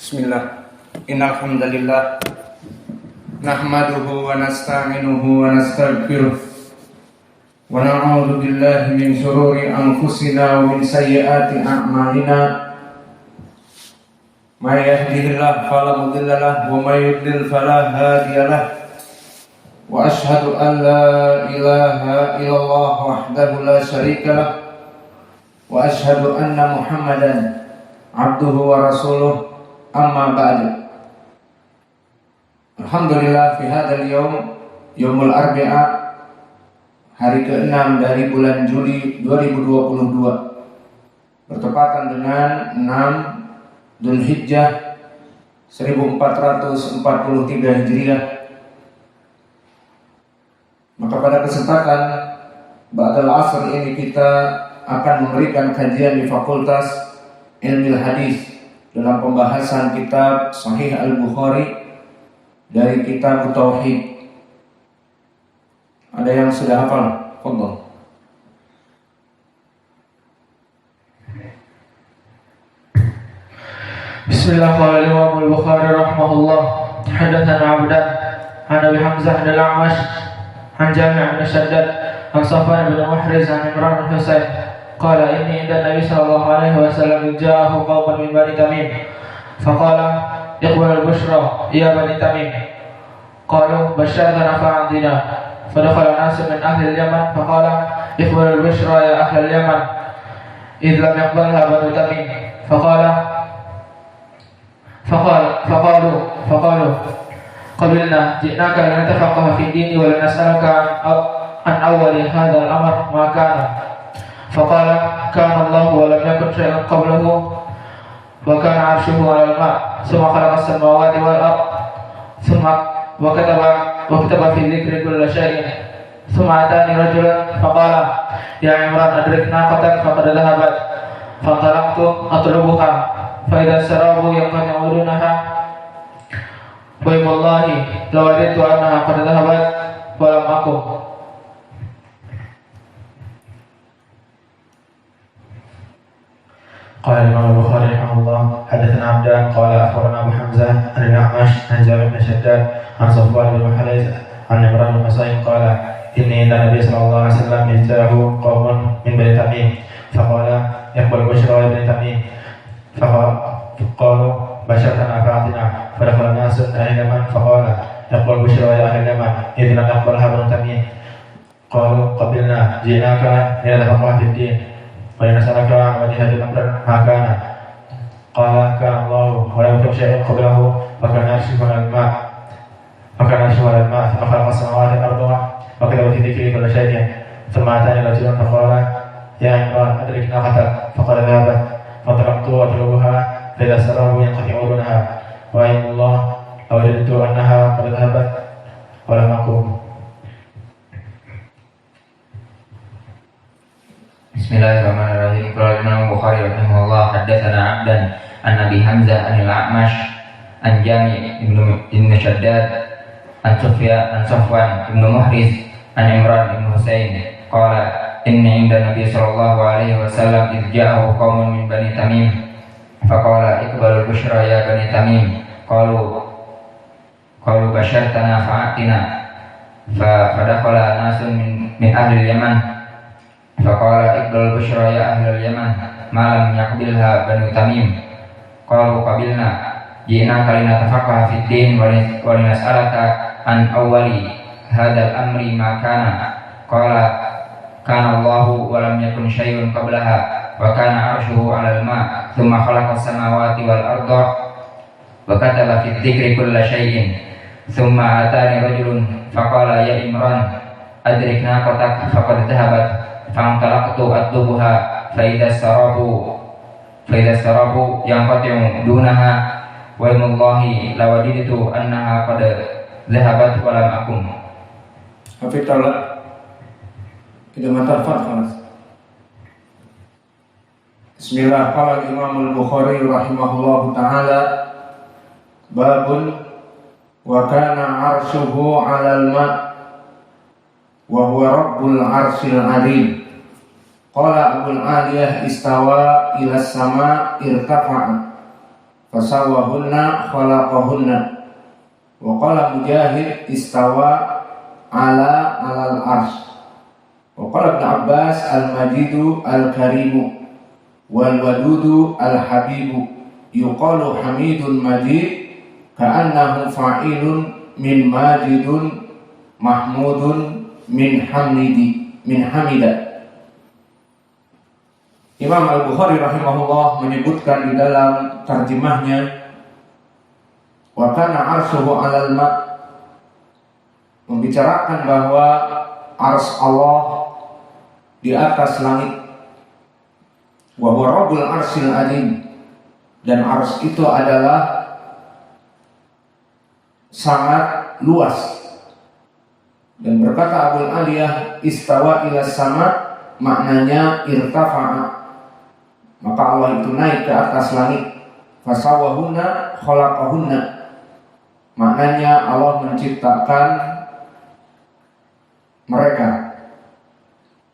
Bismillah. Innal hamdalillah nahmaduhu wa nasta'inuhu wa nastaghfiruh wa na'udzu billahi min shururi anfusina wa min sayyiati a'malina. May yahdihillahu fala mudilla lahu wa may yudlil fala hadiya lahu. Wa ashhadu an la ilaha illallah wahdahu la syarika lahu wa ashhadu anna Muhammadan abduhu wa rasuluh. Amma ba'du. Alhamdulillah fi hadzal yaumul arba'a, hari ke-6 dari bulan Juli 2022, bertepatan dengan 6 Dzulhijjah 1443 Hijriah. Maka pada kesempatan ba'dal asr ini kita akan memberikan kajian di Fakultas Ilmu Hadis dalam pembahasan kitab Sahih Al-Bukhari dari kitab Tauhid. Ada yang sudah hafal? Fadhal. Bismillahirrahmanirrahim. Al-Bukhari rahimahullah hadatsana 'Abdan an Abi Hamzah al-A'mash an Jami' bin Shaddad an Safwan bin Muhriz an Imran bin Husayn qala inni inda Nabi sallallahu alaihi wasallam ja'ahu qauman min Bani Tamim faqala iqbal al-bushra ya Bani Tamim qalu basharna fa'adina fadakhala nasun min ahli al-Yaman faqala iqbal al-bushra ya ahli al-Yaman idh lam yaqbalha Bani Tamim فقالوا قبلنا جئناك لنتفقه في الدين ولنسألك عن أول هذا الأمر ما كان فقال كان الله ولم يكن شيئا قبله وكان عرشه على الماء ثم خلق السماوات والأرض ثم وكتب في ذكر كل شيء ثم أتاني رجل فقال يا عمران أدرك ناقتك فقد ذهبت فانطلقت أطلبها فإذا السراب ينقطع دونها والله لوددت أنها قد ذهبت ولم أقم. قال الإمام البخاري رحمه الله حدثنا عبدان قال أخبرنا أبو حمزة عن الأعمش عن جابر بن شداد عن صفوان بن محرز عن عمران بن حسين قال إني عند النبي صلى الله عليه وسلم جاءه قوم من بني تميم فقال اقبل بشرى بني تميم فقالوا بشرتنا فأعطنا فدخل الناس أهل اليمن فقال اقبل بشرى يا أهل اليمن إذ لم يقبلها بنو تميم قالوا قبلنا جئناك لنتفقه في الدين ولنسألك عن وجه الأمر ما كان قال كان الله ولم يكن شيء قبله وكان يرشف على الماء ثم خلق السماوات والأرض وكتب في ذكره كل شيء ثم أتاني رجل فقال يا عمران أدرك ناقتك فقد ذهبت فانطلقت أطلبها فإذا السراب ينقطع دونها وأيم الله لوجدت أنها قد ذهبت ولم أقم. Bismillahirrahmanirrahim. Qala Imam Bukhari rahimahullah hadatsana 'Abdan an Abi Hamzah anil A'mash an Jami' ibn Shaddad an Safwan ibn Muhriz an Imran ibn Husayn qala inni inda Nabi sallallahu alaihi wasallam idh ja'ahu qaumun min Bani Tamim faqala iqbalul bushra ya Bani Tamim qalu bashartana fa'atina fadakhala nasun min ahli al-Yaman faqala iqbal bushra ya ahlal yaman malam yaqbilha banu tamim qalu qabilna ji'na kalina tafaqaha fid din wa linas'alaka an awwali hadzal amri ma kana qala kana Allahu wa lam yakun syai'un qablaha wa kana 'arshuhu 'alal ma' thumma khalaqa as-samawati wal arda wa kataba fid dzikri kulla syai'in thumma atani rajulun faqala ya Imran adrik naqatak faqad dhahabat fa'antalaqtu atlubuha fa'idha sarabu yanqati'u dunaha wa imullahi lawadiditu annaha qad dhahabat wa lam akum. Hafidhullah. Kita matafat khalas. Bismillah. Qala Imam Al-Bukhari rahimahullahu ta'ala babun wa kana 'arshuhu 'alal ma' wa huwa rabbul 'arsyil 'azim. Qala Abul Aliyah istawa ila sama irtafa'a fasawwahunna khalaqahunna. Wa qala Mujahid istawa alal arsy. Wa qala Ibnu Abbas al-Majidu al-Karimu wal wadudu al-Habibu yuqalu Hamidun Majid ka'annahu fa'ilun min majidun mahmudun min hamida. Imam Al-Bukhari rahimahullah menyebutkan di dalam terjemahnya wa kana arshuhu 'alal ma', membicarakan bahwa ars Allah di atas langit. Wa huwa rabbul arsyil azim, dan ars itu adalah sangat luas. Dan berkata Abul Aliyah istawa ila sama, maknanya irtafa'a, maka Allah itu naik ke atas langit. Fasawwahunna khalaqahunna, maknanya Allah menciptakan mereka.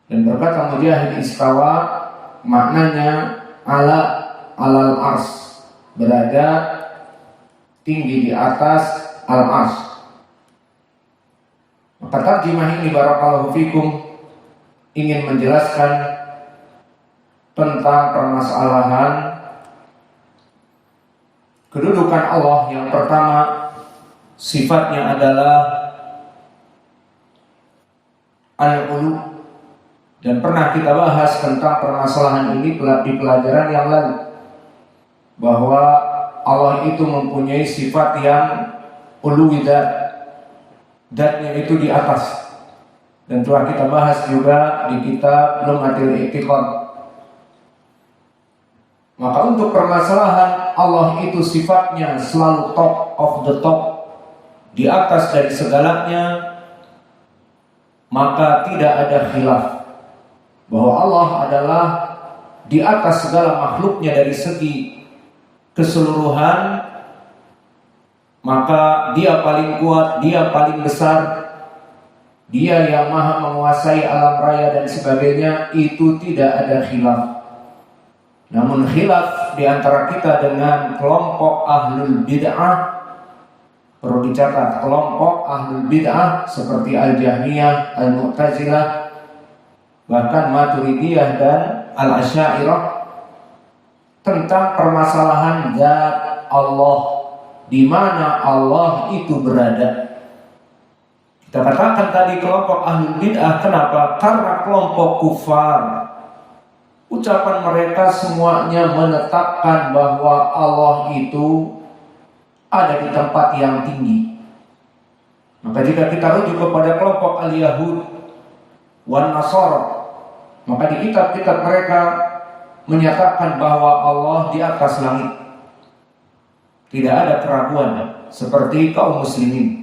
Dan berkata Mujahid istawa, maknanya alal ars, berada tinggi di atas al ars. Maka terjemah ini barakallahu fikum ingin menjelaskan tentang permasalahan kedudukan Allah. Yang pertama, sifatnya adalah al-ulu, dan pernah kita bahas tentang permasalahan ini di pelajaran yang lalu, bahwa Allah itu mempunyai sifat yang uluwidat, datnya itu di atas, dan telah kita bahas juga di kitab Lum'atul I'tiqad. Maka untuk permasalahan Allah itu sifatnya selalu top of the top, di atas dari segalanya, maka tidak ada khilaf bahwa Allah adalah di atas segala makhluknya dari segi keseluruhan. Maka dia paling kuat, dia paling besar, dia yang maha menguasai alam raya dan sebagainya, itu tidak ada khilaf. Namun khilaf di antara kita dengan kelompok ahlul bid'ah, perlu dicatat, kelompok ahlul bid'ah seperti Al-Jahmiyah, Al-Mu'tazilah, bahkan Maturidiyah dan Al-Asy'ariyah, tentang permasalahan zat Allah, di mana Allah itu berada. Kita katakan tadi kelompok ahlul bid'ah, kenapa? Karena kelompok kufar, ucapan mereka semuanya menetapkan bahwa Allah itu ada di tempat yang tinggi. Maka jika kita rujuk kepada kelompok al-Yahud wan Nasara, maka di kitab-kitab mereka menyatakan bahwa Allah di atas langit. Tidak ada keraguan seperti kaum muslimin.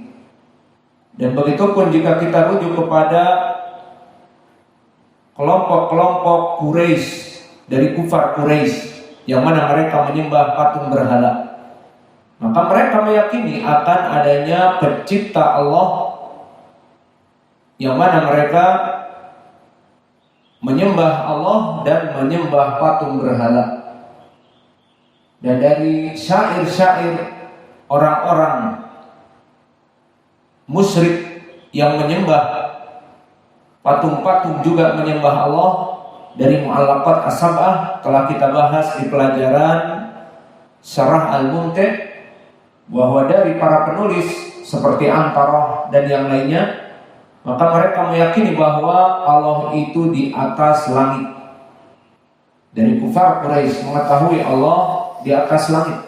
Dan begitu pun jika kita rujuk kepada kelompok-kelompok Quraisy, dari kufar Quraisy, yang mana mereka menyembah patung berhala, maka mereka meyakini akan adanya pencipta Allah, yang mana mereka menyembah Allah dan menyembah patung berhala. Dan dari syair-syair orang-orang musyrik yang menyembah patung-patung juga menyembah Allah, dari Mu'allaqat As-Sab'ah telah kita bahas di pelajaran Syarah Al-Mumti', bahwa dari para penulis seperti Antarah dan yang lainnya, maka mereka meyakini bahwa Allah itu di atas langit. Dari kufar Quraisy mengetahui Allah di atas langit.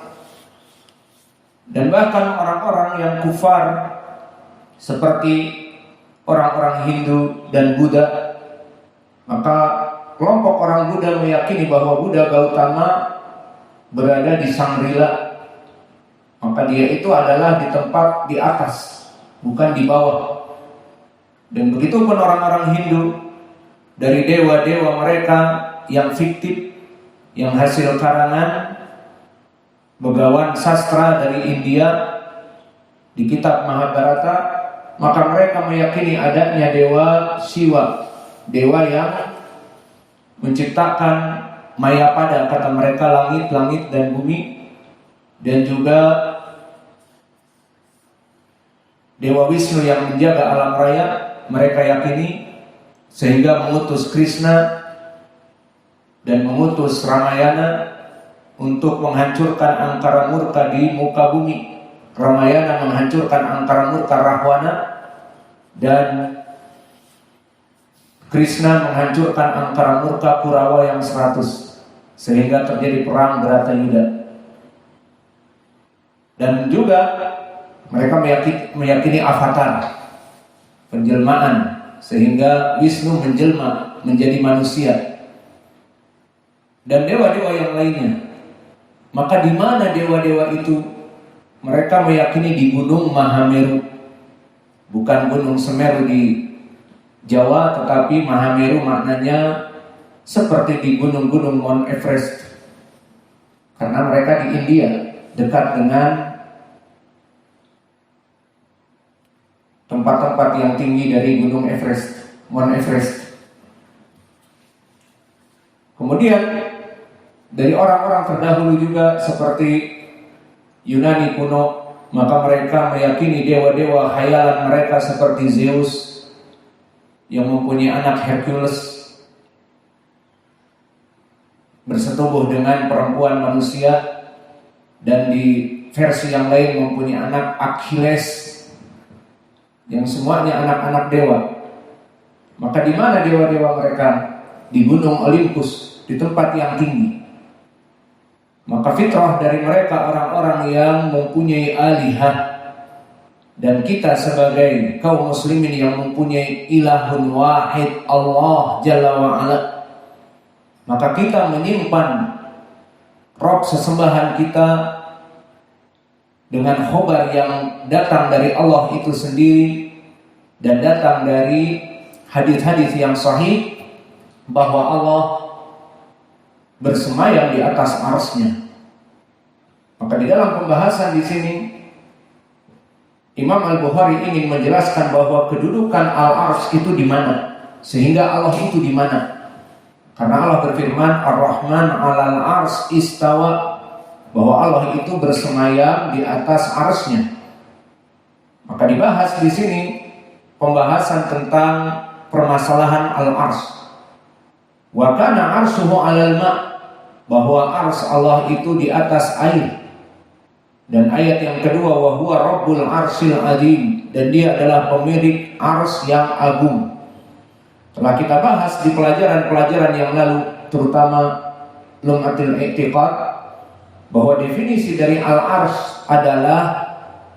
Dan bahkan orang-orang yang kufar seperti orang-orang Hindu dan Buddha, maka kelompok orang Buddha meyakini bahwa Buddha Gautama berada di Shangri-La, maka dia itu adalah di tempat di atas, bukan di bawah. Dan begitu pun orang-orang Hindu, dari dewa-dewa mereka yang fiktif, yang hasil karangan begawan sastra dari India di kitab Mahabharata, maka mereka meyakini adanya dewa Siwa, dewa yang menciptakan Mayapada, kata mereka, langit-langit dan bumi. dan juga Dewa Wisnu yang menjaga alam raya, mereka yakini, sehingga mengutus Krishna dan mengutus Ramayana untuk menghancurkan angkara murka di muka bumi. Ramayana menghancurkan angkara murka Rahwana, dan Krishna menghancurkan angkara murka Kurawa yang 100, sehingga terjadi perang Bharatayuda. Dan juga mereka meyakini avatar, penjelmaan, sehingga Wisnu menjelma menjadi manusia dan dewa-dewa yang lainnya. Maka di mana dewa-dewa itu? Mereka meyakini di Gunung Mahameru, bukan Gunung Semeru di Jawa, tetapi Mahameru maknanya seperti di gunung-gunung Mount Everest, karena mereka di India, dekat dengan tempat-tempat yang tinggi dari Gunung Everest, Mount Everest. Kemudian dari orang-orang terdahulu juga seperti Yunani kuno, maka mereka meyakini dewa-dewa khayalan mereka seperti Zeus yang mempunyai anak Hercules, bersetubuh dengan perempuan manusia, dan di versi yang lain mempunyai anak Achilles, yang semuanya anak-anak dewa. Maka di mana dewa-dewa mereka? Di Gunung Olympus, di tempat yang tinggi. Maka fitrah dari mereka orang-orang yang mempunyai alihah, dan kita sebagai kaum muslimin yang mempunyai ilahun wahid, Allah Jalla wa'ala, maka kita menyimpan rob sesembahan kita dengan khobar yang datang dari Allah itu sendiri dan datang dari hadis-hadis yang sahih bahwa Allah bersemayam di atas arsy-Nya. Maka di dalam pembahasan di sini Imam Al-Bukhari ingin menjelaskan bahwa kedudukan al-arsy itu di mana, sehingga Allah itu di mana. Karena Allah berfirman Ar-Rahman 'alal arsy istawa, bahwa Allah itu bersemayam di atas arsy-Nya. Maka dibahas di sini pembahasan tentang permasalahan al-arsy. Wa kana arshuhu 'alal ma', bahwa arsy Allah itu di atas air. Dan ayat yang kedua, wa huwa rabbul arsyil azim, dan dia adalah pemilik arsy yang agung. Telah kita bahas di pelajaran-pelajaran yang lalu, terutama Lum'atul I'tiqad, bahwa definisi dari al-arsy adalah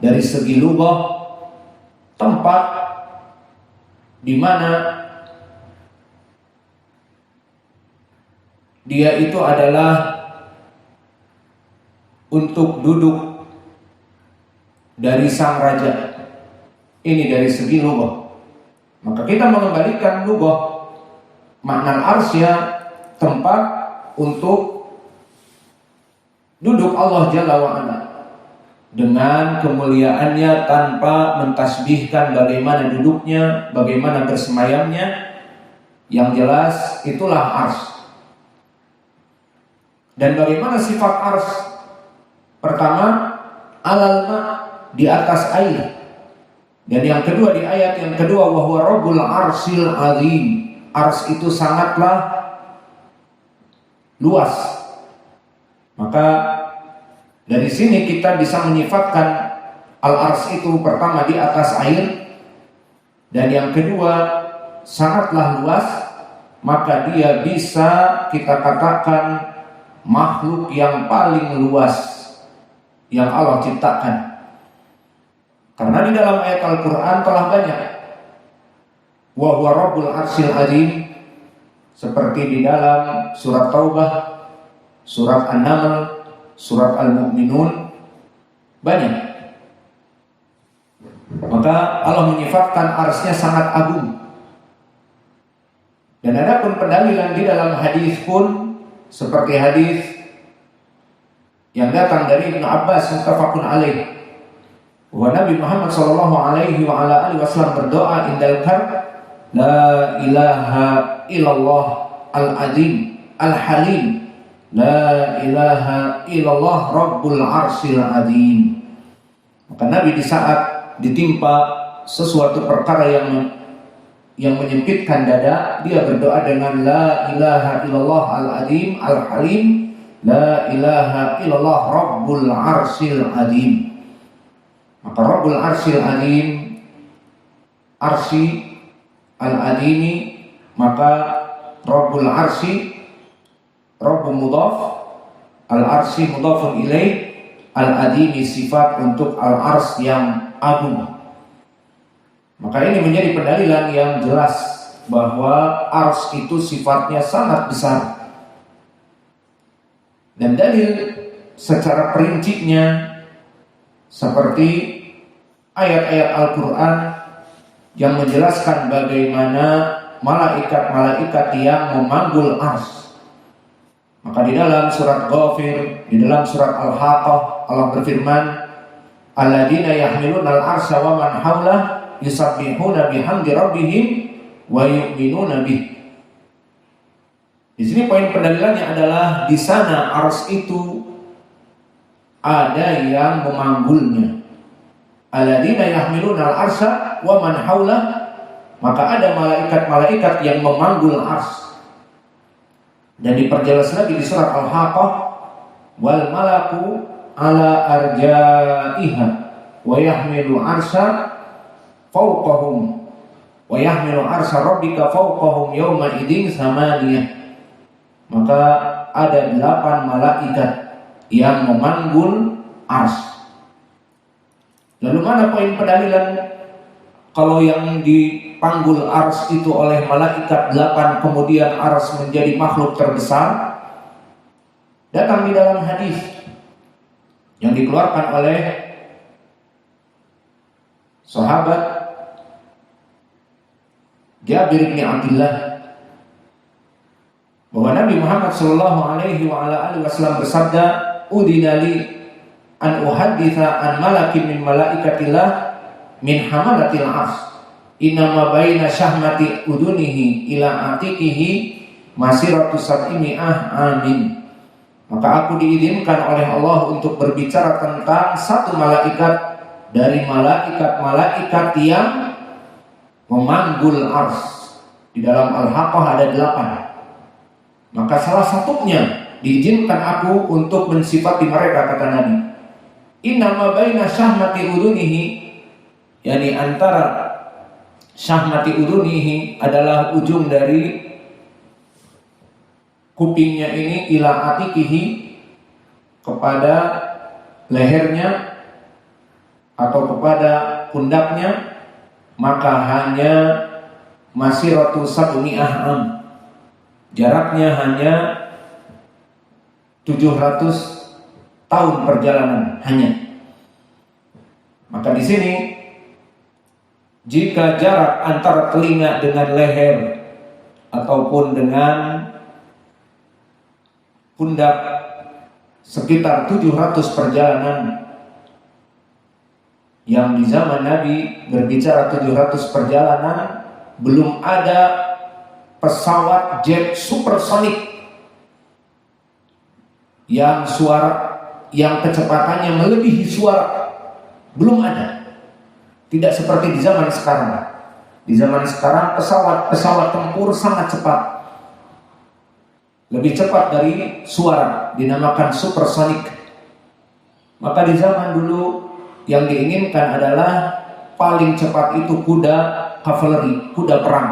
dari segi lughah tempat di mana dia itu adalah untuk duduk dari sang raja. Ini dari segi lughah. Maka kita mengembalikan lughah, makna al-arsy tempat untuk duduk Allah Jalla wa'ala dengan kemuliaannya, tanpa mentasbihkan bagaimana duduknya, bagaimana bersemayamnya. Yang jelas itulah arsy. Dan bagaimana sifat arsy? Pertama, alal ma', di atas air. Dan yang kedua, di ayat yang kedua, wa huwa rabbul arsyil azim, arsy itu sangatlah luas. Maka dari sini kita bisa menyifatkan al-arsy itu pertama di atas air, dan yang kedua sangatlah luas. Maka dia bisa kita katakan makhluk yang paling luas yang Allah ciptakan. Karena di dalam ayat Al-Quran telah banyak wa huwa rabbul arsyil azim, seperti di dalam surat Taubah, surat An-Naml, surat Al-Mu'minun, banyak. Maka Allah menyifatkan arsy-Nya sangat agung. Dan ada pun pendalilan di dalam hadis pun, seperti hadis yang datang dari Ibnu Abbas muttafaqun alaih, bahwa Nabi Muhammad sallallahu alaihi wa ala alihi wasallam berdoa indal karb, la ilaha illallah al-azim al-halim, la ilaha illallah rabbul arsyil azim. Maka Nabi di saat ditimpa sesuatu perkara yang menyempitkan dada, dia berdoa dengan la ilaha illallah al-azim al-halim, la ilaha illallah rabbul arsyil azim. Maka rabbul arsyil azim, arsy al-azimi, maka rabbul arsy, rabbu mudhaf, al-arsy mudhafun ilaih, al-azimi sifat untuk al-ars yang agung. Maka ini menjadi pendalilan yang jelas bahwa ars itu sifatnya sangat besar. Dan dalil secara perincinya seperti ayat-ayat Al-Quran yang menjelaskan bagaimana malaikat-malaikat yang memanggul ars. Maka di dalam surat Ghafir, di dalam surat Al-Haqqah, Allah berfirman, alladzina yahmiluna al-arsya wa man hawlah yusabbihuna bihamdi rabbihim wa yu'minuna bih. Di sini poin pendalilannya adalah di sana ars itu ada yang memanggulnya. Alladzina yahmiluna al-arsya wa man hawlah, maka ada malaikat-malaikat yang memanggul ars. Dan diperjelas lagi di surat Al-Haqqah, wal malaku ala arjaiha wa yahmilu arsya fawqahum wa yahmilu arsya rabbika fawqahum yawma idzin samaniyah. Maka ada 8 malaikat yang memanggul ars. Lalu mana poin pendalilan kalau yang dipanggul ars itu oleh malaikat 8 kemudian ars menjadi makhluk terbesar? Datang di dalam hadis yang dikeluarkan oleh sahabat Jabir bin Abdullah bahwa Nabi Muhammad sallallahu alaihi wasallam bersabda, "Udina li an uhadditsa an malakin min malaikatillah min hamalatil ars inama baina syahmati udunihi ila atikihi masiratu sab'imi'ah amin." Maka aku diizinkan oleh Allah untuk berbicara tentang satu malaikat dari malaikat-malaikat yang memanggul ars. Di dalam Al-Haqqah ada 8. Maka salah satunya diizinkan aku untuk mensifati mereka, kata Nabi. Innama baina syahmati udunihi, yakni antara syahmati udunihi adalah ujung dari kupingnya ini ila atikihi kepada lehernya atau kepada pundaknya, maka hanya masiratu sab'mi'ah am, jaraknya hanya 700 tahun perjalanan hanya. Maka di sini jika jarak antara telinga dengan leher ataupun dengan pundak sekitar 700 perjalanan, yang di zaman Nabi berbicara 700 perjalanan, belum ada pesawat jet supersonik yang kecepatannya melebihi suara, belum ada. Tidak seperti di zaman sekarang. Di zaman sekarang pesawat tempur sangat cepat, lebih cepat dari suara, dinamakan supersonik. Maka di zaman dulu yang diinginkan adalah paling cepat itu kuda kavaleri, kuda perang.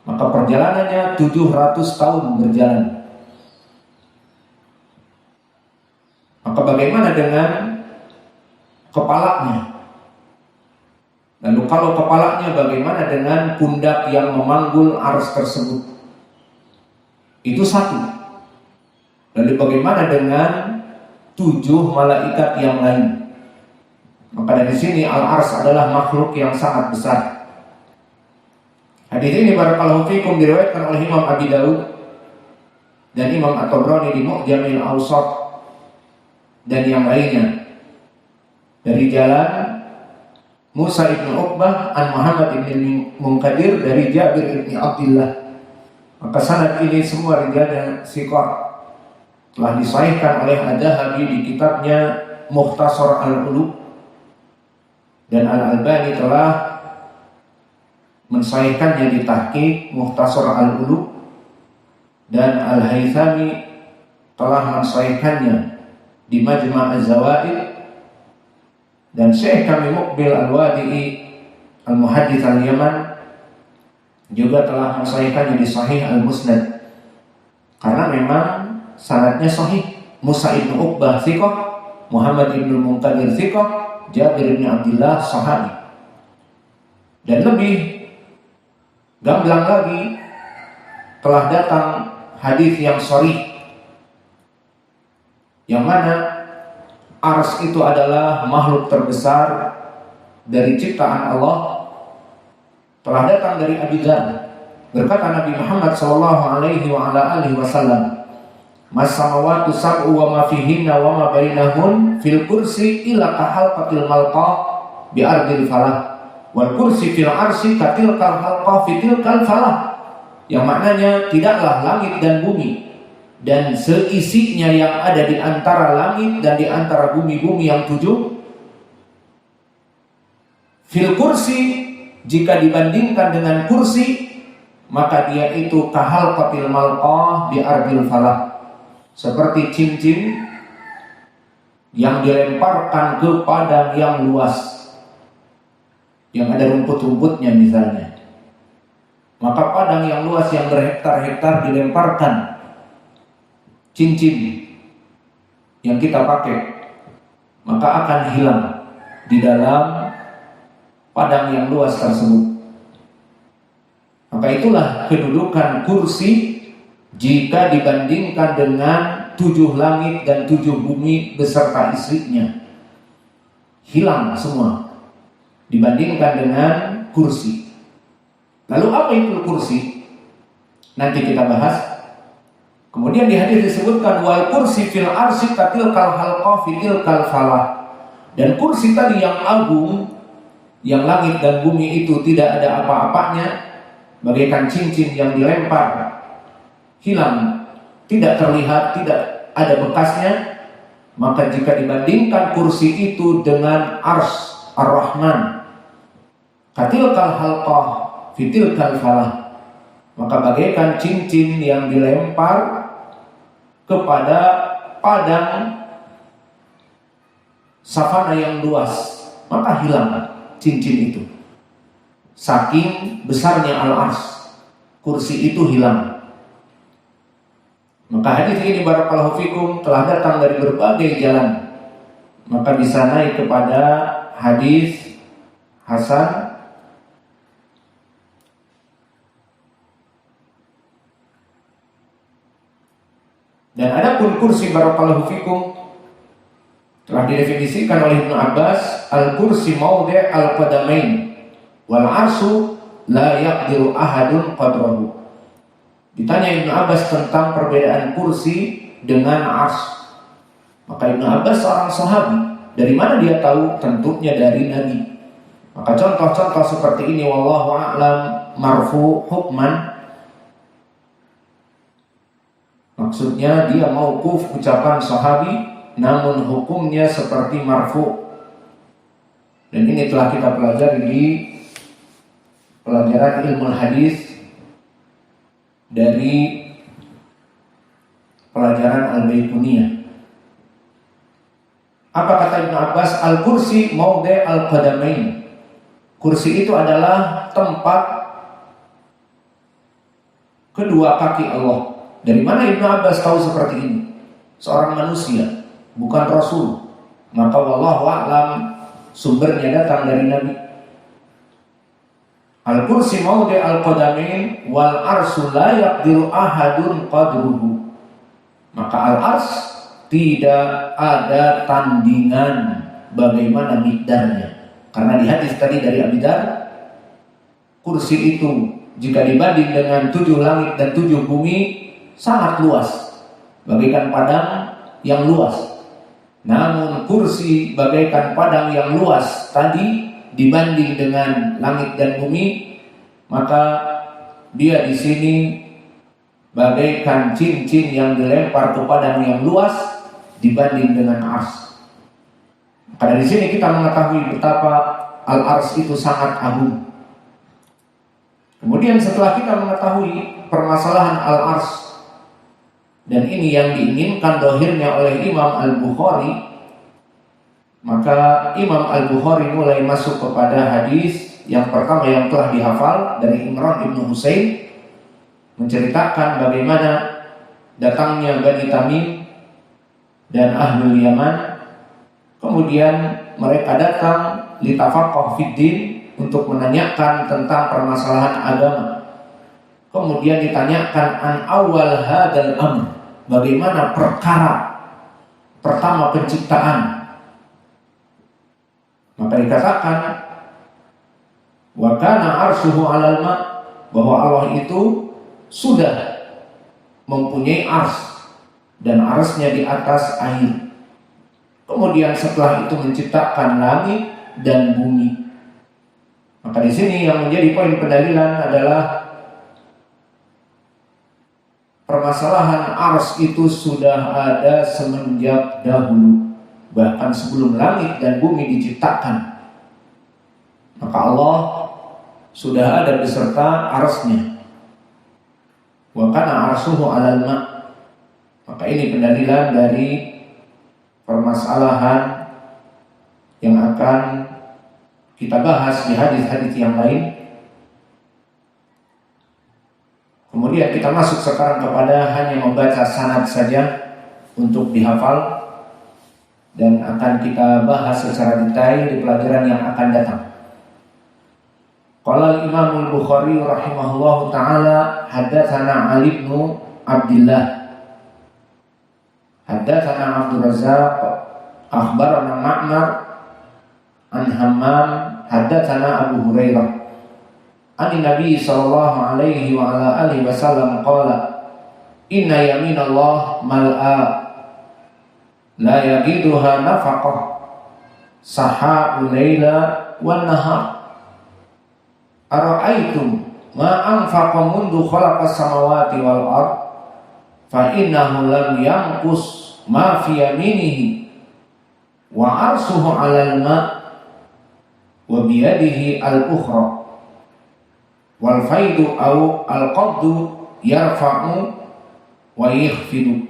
Maka perjalanannya 700 tahun berjalan. Maka bagaimana dengan kepalanya? Lalu kalau kepalanya, bagaimana dengan pundak yang memanggul ars tersebut? Itu satu. Lalu bagaimana dengan 7 malaikat yang lain? Maka dari sini al-ars adalah makhluk yang sangat besar. Hadis ini barakallahu fikum diriwayatkan oleh Imam Abi Daud dan Imam At-Tabrani di Mu'jamil Awsat dan yang lainnya dari jalan Musa ibn Uqbah an Muhammad ibn Munkadir dari Jabir ibn Abdullah. Maka sanad ini semua rijalnya siqah. telah disahihkan oleh Adz-Dzahabi di kitabnya Mukhtasar Al-Ulu, dan Al-Albani telah mensahihkannya di Tahqiq Mukhtasar Al-Ulu, dan Al-Haythami telah mensahihkannya di Majma' Az-Zawaid, dan Syekh kami Muqbil Al-Wadi'i Al-Muhaddits Al-Yaman juga telah mensahihkannya di Sahih Al-Musnad, karena memang sanadnya sahih. Musa ibn Uqbah thiqah, Muhammad ibn Munkadir thiqah, Jabir ibn Abdullah sahabi. Dan lebih gamblang lagi, telah datang hadis yang sahih yang mana ars itu adalah makhluk terbesar dari ciptaan Allah. Telah datang dari Abi Dzar, berkata Nabi Muhammad sallallahu alaihi wa ala alihi wasallam, "Mas-samawatu sab'u wa ma fihinna wa ma bainahun fil kursi ila kahalqatil malqa bi ardil falah wal kursi fil arsi katilkal halqa fi tilkal falah." Yang maknanya, tidaklah langit dan bumi dan seisinya yang ada di antara langit dan di antara bumi-bumi yang 7 fil kursi, jika dibandingkan dengan kursi, maka dia itu kahalqatil malqa bi ardil falah, seperti cincin yang dilemparkan ke padang yang luas, yang ada rumput-rumputnya misalnya. Maka padang yang luas yang berhektar-hektar dilemparkan cincin yang kita pakai, maka akan hilang di dalam padang yang luas tersebut. Maka itulah kedudukan kursi jika dibandingkan dengan 7 langit dan 7 bumi beserta istrinya. Hilang semua dibandingkan dengan kursi. Lalu apa itu kursi? Nanti kita bahas. Kemudian di hadis disebutkan wal kursi fil arsi katilkal halqa fi tilkal falah. Dan kursi tadi yang agung, yang langit dan bumi itu tidak ada apa-apanya, bagaikan cincin yang dilempar, hilang, tidak terlihat, tidak ada bekasnya. Maka jika dibandingkan kursi itu dengan ars Ar-Rahman, katilkal halqah fitilkal falah, maka bagaikan cincin yang dilempar kepada padang savana yang luas, maka hilang cincin itu. Saking besarnya al-ars, kursi itu hilang. Maka hadis ini barakallahu fikum telah datang dari berbagai jalan, maka bisa naik kepada hadis hasan. Dan adapun kursi barakallahu fikum telah didefinisikan oleh Ibnu Abbas, al-kursi maudhi' al-qadamain wal arsu la yaqdiru ahadun qadrahu. Ditanya Ibnu Abbas tentang perbedaan kursi dengan ars, maka Ibnu Abbas seorang sahabi. Dari mana dia tahu? Tentunya dari Nabi. Maka contoh-contoh seperti ini wallahu a'lam marfu hukman, maksudnya dia mauquf ucapan sahabi, namun hukumnya seperti marfu. Dan ini telah kita pelajari di pelajaran ilmu hadis dari pelajaran Al-Baiquniyah. Apa kata Ibnu Abbas? Al-kursi maudhi' al-qadamain. Kursi itu adalah tempat kedua kaki Allah. Dari mana Ibnu Abbas tahu seperti ini? Seorang manusia, bukan Rasul. Maka wallahu a'lam sumbernya datang dari Nabi. Al-kursi maudhi' al-qadamain wal arsu la yaqdiru ahadun qadruhu. Maka al-ars tidak ada tandingan bagaimana mikdarnya. Karena di hadis tadi dari Abi Dzar, kursi itu jika dibanding dengan 7 langit dan 7 bumi sangat luas, bagaikan padang yang luas. Namun kursi bagaikan padang yang luas tadi dibanding dengan langit dan bumi, maka dia di sini bagaikan cincin yang dilempar ke padang yang luas dibanding dengan ars. Maka dari sini kita mengetahui betapa al-ars itu sangat agung. Kemudian setelah kita mengetahui permasalahan al-ars, dan ini yang diinginkan dohirnya oleh Imam Al-Bukhari, maka Imam Al-Bukhari mulai masuk kepada hadis yang pertama yang telah dihafal dari Imran ibn Husain, menceritakan bagaimana datangnya Bani Tamim dan Ahlul Yaman. Kemudian mereka datang litafaqah fiddin, untuk menanyakan tentang permasalahan agama. Kemudian ditanyakan an awal hadal amr, bagaimana perkara pertama penciptaan. Maka dikatakan wa kana arshuhu 'alal ma, bahwa Allah itu sudah mempunyai ars dan arsnya di atas air. Kemudian setelah itu menciptakan langit dan bumi. Maka di sini yang menjadi poin pendalilan adalah permasalahan ars itu sudah ada semenjak dahulu, bahkan sebelum langit dan bumi diciptakan. Maka Allah sudah ada beserta arsnya. Wa kana arshuhu 'alal ma. Maka ini pendalilan dari permasalahan yang akan kita bahas di hadis-hadis yang lain. Kemudian kita masuk sekarang kepada hanya membaca sanad saja untuk dihafal, dan akan kita bahas secara detail di pelajaran yang akan datang. Qala Imam Al-Bukhari rahimahullahu taala, haddatsana Ali bin Abdullah, haddatsana Abdul Razzaq, akhbarana Ma'mar an Hammam, haddatsana Abu Hurairah an Nabi sallallahu alaihi wa ala alihi wasallam qala inna yaminallah mal'a la yaqiduha nafaqah saha'ul laila wan nahar ara'aytum ma anfaqa mundu khalaqas samawati wal ard fa innahu lam yanqus ma fi yaminihi wa arsuhu 'alal ma' wa biyadihi al-ukhra wal faidu au al-qabdu yarfa'u wa yakhfidu.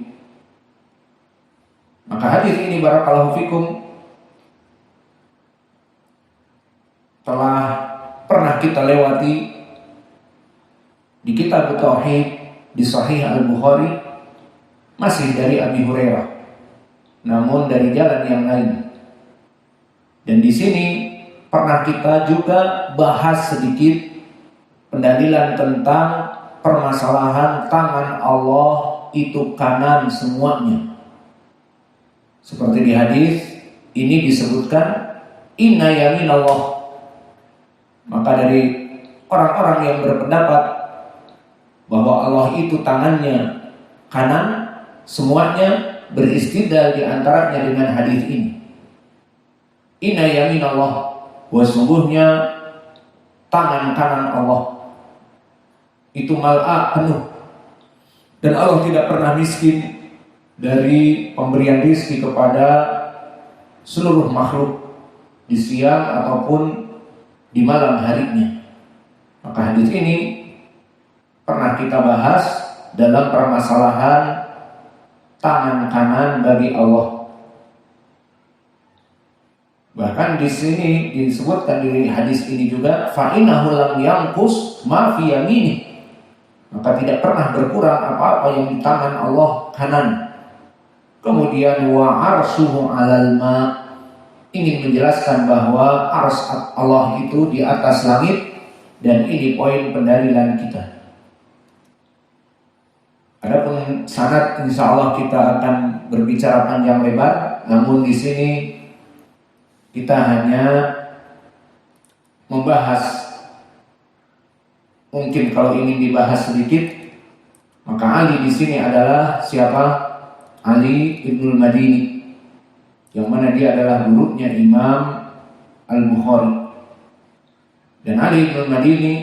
Maka hadis ini barakallahu fikum telah pernah kita lewati di kitab Tauhid di Sahih Al-Bukhari, masih dari Abi Hurairah, namun dari jalan yang lain. Dan di sini pernah kita juga bahas sedikit pendalilan tentang permasalahan tangan Allah itu kanan semuanya. Seperti di hadis ini disebutkan inna yaminallah. Maka dari orang-orang yang berpendapat bahwa Allah itu tangannya kanan semuanya, beristidlal di antaranya dengan hadis ini. Inna yaminallah, bahwa sungguhnya tangan kanan Allah itu mal'a, penuh, dan Allah tidak pernah miskin dari pemberian rizki kepada seluruh makhluk di siang ataupun di malam harinya. Maka hadis ini pernah kita bahas dalam permasalahan tangan kanan bagi Allah. Bahkan di sini disebutkan di hadis ini juga fa innahu lam yanqus ma fi yamini, maka tidak pernah berkurang apa-apa yang di tangan Allah kanan. Kemudian wa arshuhu 'alal ma, ingin menjelaskan bahwa ars Allah itu di atas langit, dan ini poin pendalilan kita. Adapun sanad insyaallah kita akan berbicara panjang lebar, namun di sini kita hanya membahas, mungkin kalau ingin dibahas sedikit, maka Ali di sini adalah siapa? Ali Ibnul Madini, yang mana dia adalah gurunya Imam Al-Bukhari. Dan Ali Ibnul Madini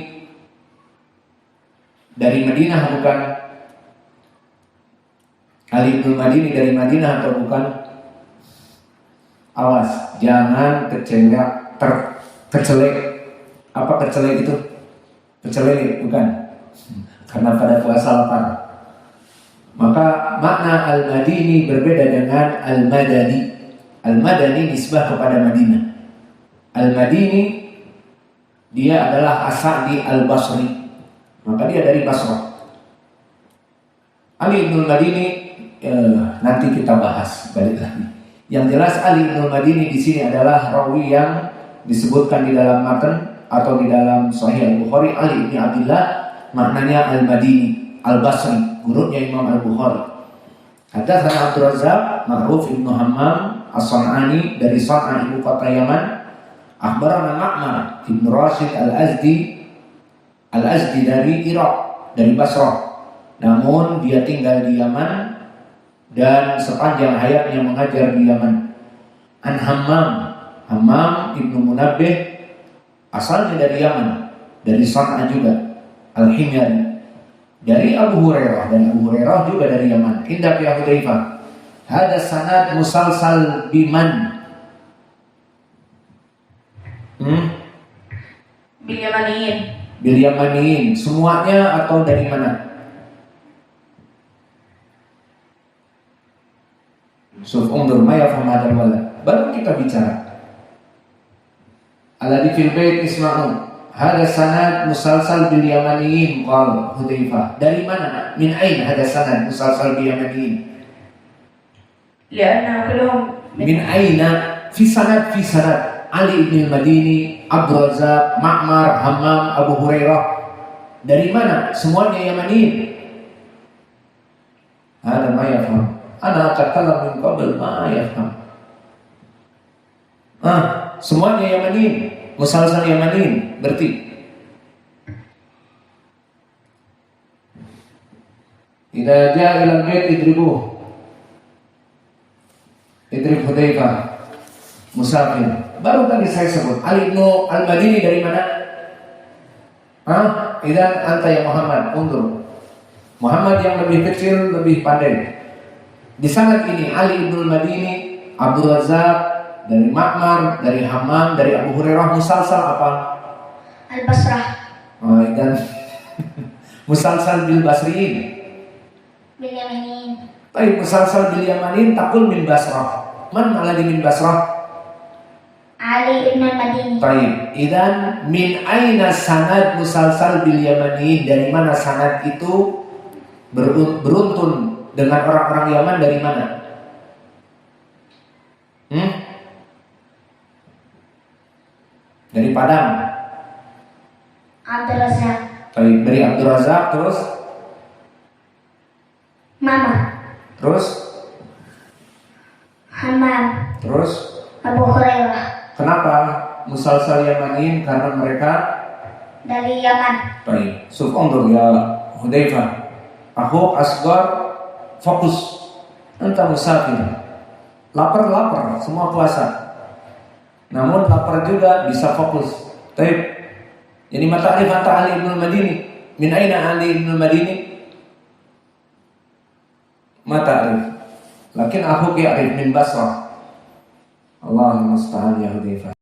dari Madinah bukan, Ali bin Madini dari Madinah atau bukan? Awas, jangan kecelek. Apa kecelek itu? Kecelek bukan? Karena pada puasa lapar. Maka makna Al-Madini berbeda dengan Al-Madani. Al-Madani nisbah kepada Madinah. Al-Madini dia adalah asal di Al-Basri. Maka dia dari Basrah. Ali bin Madini nanti kita bahas balik lagi. Yang jelas Ali bin Madini di sini adalah rawi yang disebutkan di dalam matan atau di dalam Sahih Al-Bukhari Ali bin Abdullah, maknanya Al-Madini, Al-Basri, gurunya Imam Al-Bukhari. Hadatsana Abdul Razzaq, Ma'ruf Ibnu Hammam As-San'ani dari San'a ibu kota Yaman. Akhbarana Ma'mar Ibnu Rashid Al-Azdi dari Irak, dari Basrah. Namun dia tinggal di Yaman dan sepanjang hayatnya mengajar di Yaman. An Hammam Ibnu Munabbih asalnya dari Yaman, dari San'a juga, Al-Himyari. Dari Abu Hurairah, dan Abu Hurairah juga dari Yaman. Indah ya Hudzaifah. Hada sanad musalsal biman. Bil Yamaniin. Semuanya atau dari mana? Undur ma yafham hadzal walad. Baru kita bicara. Alladhi fil bait isma'u. Hada sanad musalsal bil Yamaniin qala Hudzaifah. Dari mana? Min ain hada sanad musalsal bil Yamaniin? Lianna kullum min aina fi sanad Ali ibn Madini, Abdul Razzaq, Ma'mar, Hammam, Abu Hurairah. Dari mana? Semuanya Yamaniin. Hada ma yafham. Ana atakallam min qabl ma yafham. Semuanya Yamaniin, musalsal Yamaniin berarti. Idza jaa ila al-bait idribuh. Idrib Hudzaifah musafir. Baru tadi saya sebut Ali bin Al-Madini dari mana? Idan anta ya Muhammad, undur. Muhammad yang lebih kecil, lebih pandai. Di sanad ini Ali bin Al-Madini, Abdul Razzaq, dari Ma'mar, dari Hammam, dari Abu Hurairah. Musalsal apa? Al-Basrah. Dan musalsal bil Basriin. Bil Yamaniin. Tapi musalsal bil Yamanin takul min Basrah. Man alladhi min Basrah? Ali ibn Madini. Baik, idan min aina sanad musalsal bil Yamani, dari mana sanad itu beruntun dengan orang-orang Yaman, dari mana? Dari Padang. Abdul Razzaq. Baik, dari Abdul Razzaq, terus Mama. Terus Hammam. Terus Abu Hurairah. Kenapa musalsal Yamanin? Karena mereka Dari Yaman. baik. Undur ya Hudzaifah. Aku asgar, fokus. Anta musafir. Lapar, semua puasa. Namun lapar juga bisa fokus. Baik. Jadi mata Ali bin Madini. Min aina Ali bin Madini? Mata arif. Lakin aku arif min Basrah. Allahumma musta'an ya Hudzaifah.